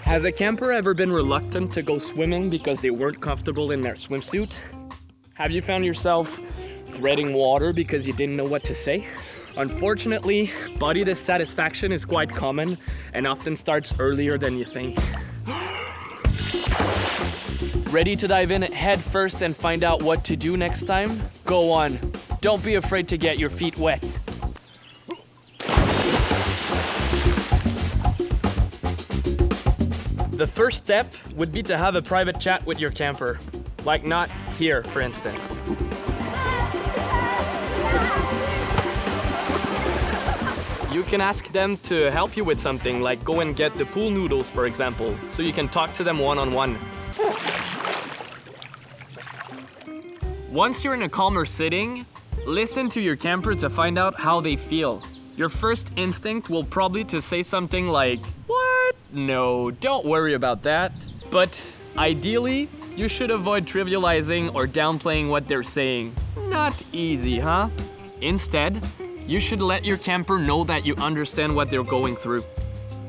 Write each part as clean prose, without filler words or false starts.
Has a camper ever been reluctant to go swimming because they weren't comfortable in their swimsuit? Have you found yourself threading water because you didn't know what to say? Unfortunately, body dissatisfaction is quite common and often starts earlier than you think. Ready to dive in head first and find out what to do next time? Go on. Don't be afraid to get your feet wet. The first step would be to have a private chat with your camper. Like not here, for instance. You can ask them to help you with something, like go and get the pool noodles, for example, so you can talk to them one-on-one. Once you're in a calmer sitting, listen to your camper to find out how they feel. Your first instinct will probably to say something like, "What? No, don't worry about that." But ideally, you should avoid trivializing or downplaying what they're saying. Not easy, huh? Instead, you should let your camper know that you understand what they're going through.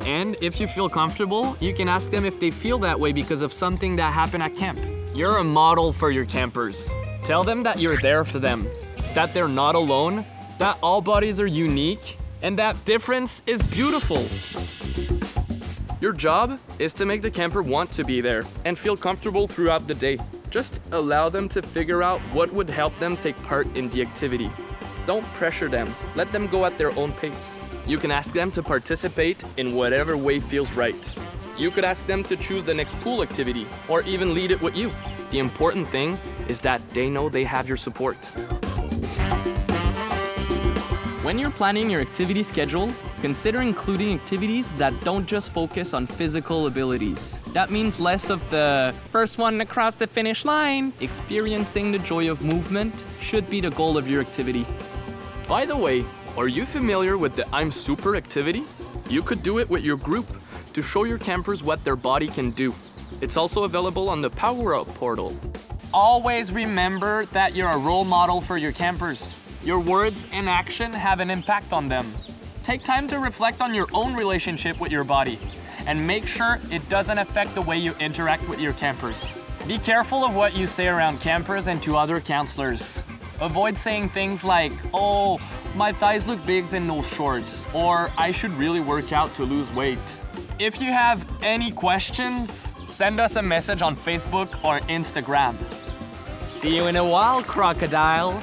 And if you feel comfortable, you can ask them if they feel that way because of something that happened at camp. You're a model for your campers. Tell them that you're there for them, that they're not alone, that all bodies are unique, and that difference is beautiful. Your job is to make the camper want to be there and feel comfortable throughout the day. Just allow them to figure out what would help them take part in the activity. Don't pressure them. Let them go at their own pace. You can ask them to participate in whatever way feels right. You could ask them to choose the next pool activity or even lead it with you. The important thing is that they know they have your support. When you're planning your activity schedule, consider including activities that don't just focus on physical abilities. That means less of the first one across the finish line. Experiencing the joy of movement should be the goal of your activity. By the way, are you familiar with the I'm Super activity? You could do it with your group to show your campers what their body can do. It's also available on the Power Up portal. Always remember that you're a role model for your campers. Your words and action have an impact on them. Take time to reflect on your own relationship with your body and make sure it doesn't affect the way you interact with your campers. Be careful of what you say around campers and to other counselors. Avoid saying things like, "Oh, my thighs look big in those shorts," or "I should really work out to lose weight." If you have any questions, send us a message on Facebook or Instagram. See you in a while, crocodile.